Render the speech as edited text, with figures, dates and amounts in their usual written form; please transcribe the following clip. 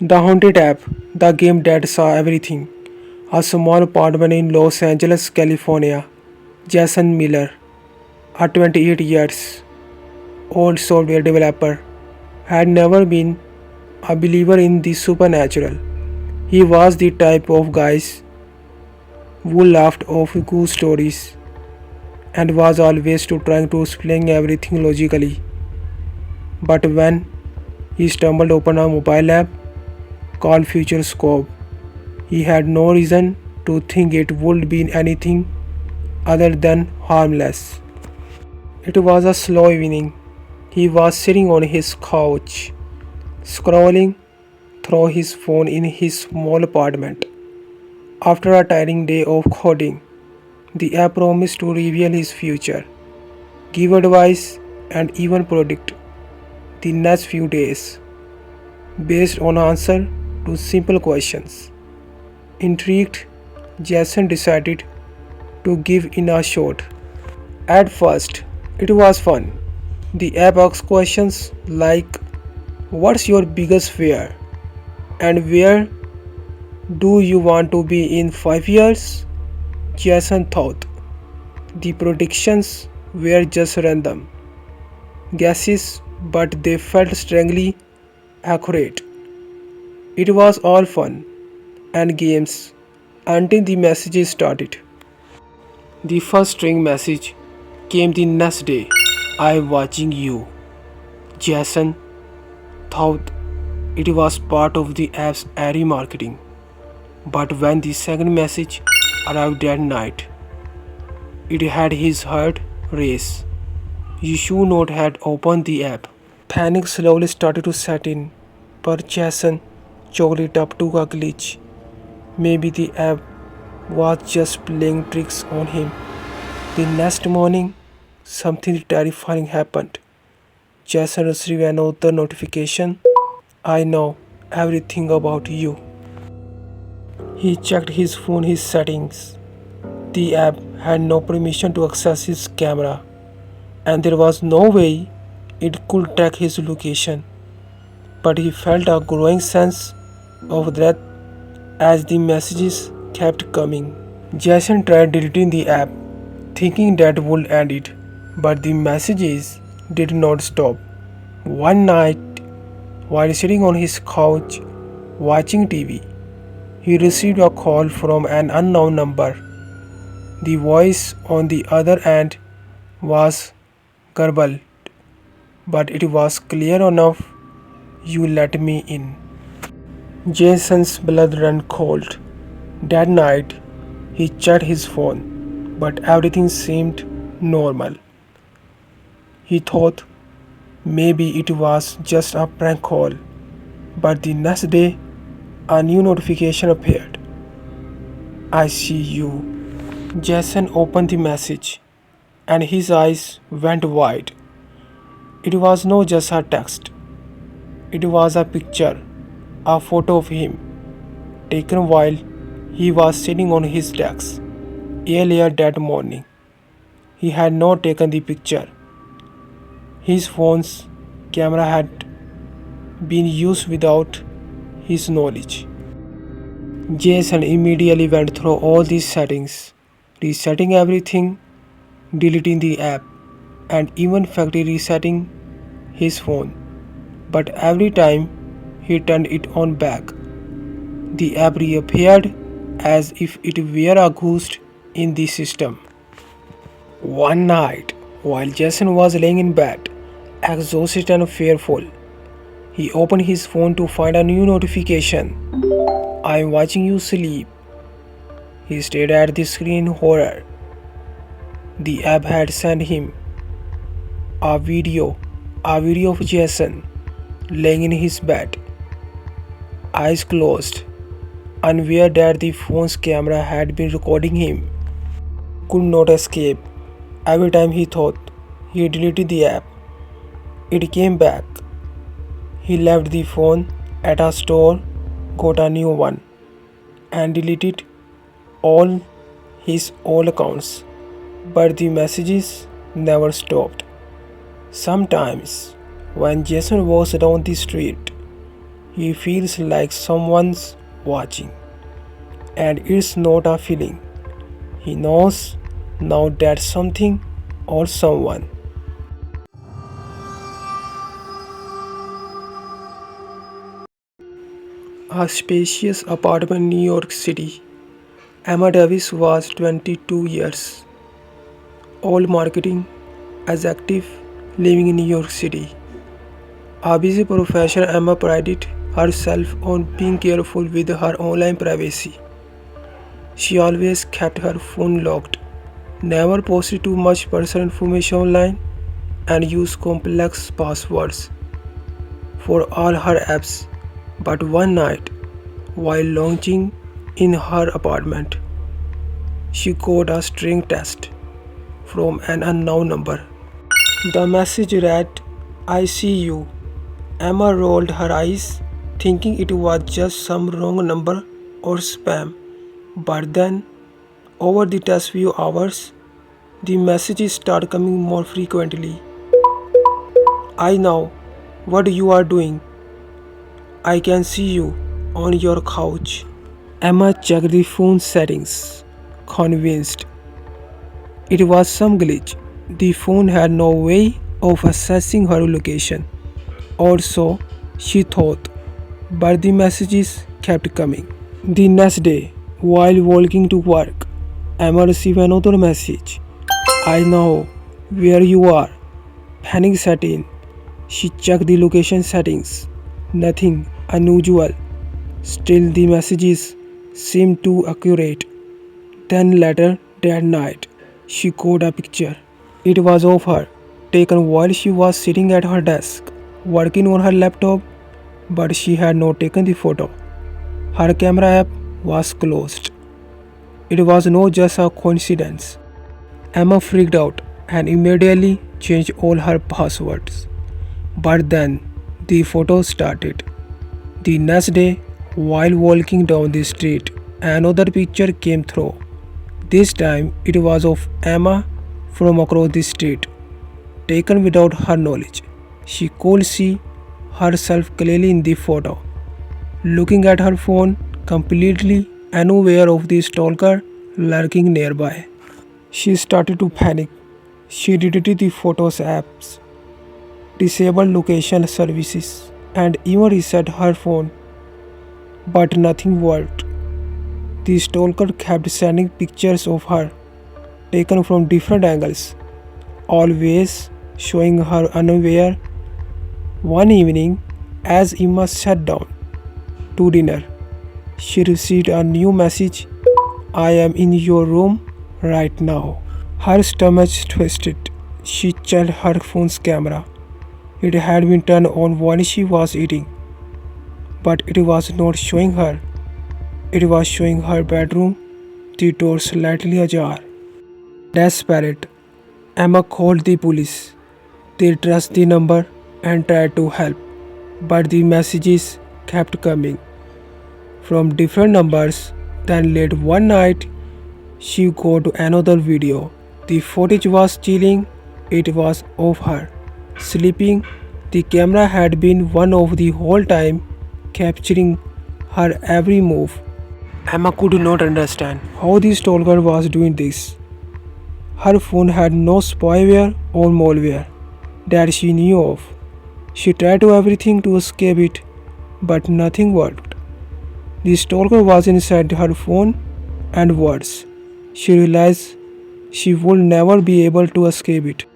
The Haunted app, the game that saw everything. A small apartment in Los Angeles, California. Jason Miller, a 28 years old software developer, had never been a believer in the supernatural. He was the type of guy who laughed off ghost stories and was always trying to explain everything logically. But when he stumbled upon a mobile app called Future Scope, he had no reason to think it would be anything other than harmless. It was a slow evening. He was sitting on his couch, scrolling through his phone in his small apartment. After a tiring day of coding, the app promised to reveal his future, give advice, and even predict the next few days based on answer to simple questions. Intrigued, Jason decided to give in a shot. At first, it was fun. The app asks questions like, "What's your biggest fear?" and "Where do you want to be in 5 years?" Jason thought. The predictions were just random guesses, but they felt strangely accurate. It was all fun and games until the messages started. The first string message came the next day. "I'm watching you." Jason thought it was part of the app's airy marketing. But when the second message arrived that night, it had his heart race. You should not have opened the app. Panic slowly started to set in, but Jason chalked it up to a glitch. Maybe the app was just playing tricks on him. The next morning, something terrifying happened. Jason received another notification. "I know everything about you." He checked his phone's settings. The app had no permission to access his camera, and there was no way it could track his location. But he felt a growing sense of dread as the messages kept coming. Jason tried deleting the app, thinking that would end it, but the messages did not stop. One night, while sitting on his couch watching TV, he received a call from an unknown number. The voice on the other end was garbled, but it was clear enough. "You let me in." Jason's blood ran cold. That night, he checked his phone, but everything seemed normal. He thought maybe it was just a prank call, but the next day, a new notification appeared. "I see you." Jason opened the message, and his eyes went wide. It was not just a text, it was a picture, a photo of him, taken while he was sitting on his desk earlier that morning. He had not taken the picture. His phone's camera had been used without his knowledge. Jason immediately went through all these settings, resetting everything, deleting the app, and even factory resetting his phone. But every time he turned it on back, the app reappeared as if it were a ghost in the system. One night, while Jason was laying in bed, exhausted and fearful, he opened his phone to find a new notification. "I'm watching you sleep." He stared at the screen in horror. The app had sent him a video, a video of Jason laying in his bed, eyes closed, unaware that the phone's camera had been recording him. Could not escape. Every time he thought he deleted the app, it came back. He left the phone at a store, got a new one, and deleted all his old accounts. But the messages never stopped. Sometimes, when Jason walks down the street, He feels like someone's watching. And it's not a feeling. He knows now that something or someone. A spacious apartment in New York City. Emma Davis was 22 years old, marketing executive living in New York City. A busy professional, Emma prided herself on being careful with her online privacy. She always kept her phone locked, never posted too much personal information online, and used complex passwords for all her apps. But one night, while lounging in her apartment, she got a string text from an unknown number. The message read, "I see you." Emma rolled her eyes, thinking it was just some wrong number or spam. But then, over the past few hours, the messages started coming more frequently. "I know what you are doing. I can see you on your couch." Emma checked the phone settings, convinced it was some glitch. The phone had no way of assessing her location, or so she thought, but the messages kept coming. The next day, while walking to work, Emma received another message. "I know where you are." Panic set in. She checked the location settings. Nothing unusual. Still, the messages seemed too accurate. Then later that night, she got a picture. It was of her, taken while she was sitting at her desk, working on her laptop, but she had not taken the photo. Her camera app was closed. It was not just a coincidence. Emma freaked out and immediately changed all her passwords. But then the photos started. The next day, while walking down the street, another picture came through. This time it was of Emma from across the street, taken without her knowledge. She could see herself clearly in the photo, looking at her phone, completely unaware of the stalker lurking nearby. She started to panic. She deleted the photos apps, disabled location services, and even reset her phone. But nothing worked. The stalker kept sending pictures of her, taken from different angles, always showing her unaware. One evening, as Emma sat down to dinner, she received a new message. "I am in your room right now." Her stomach twisted. She checked her phone's camera. It had been turned on while she was eating, but it was not showing her. It was showing her bedroom, the door slightly ajar. Desperate, Emma called the police. They traced the number and tried to help, but the messages kept coming from different numbers. Then late one night, she got another video. The footage was chilling. It was of her sleeping. The camera had been one of the whole time, capturing her every move. Emma could not understand how the stalker was doing this. Her phone had no spyware or malware that she knew of. She tried to everything to escape it, but nothing worked. The stalker was inside her phone, and worse, she realized she would never be able to escape it.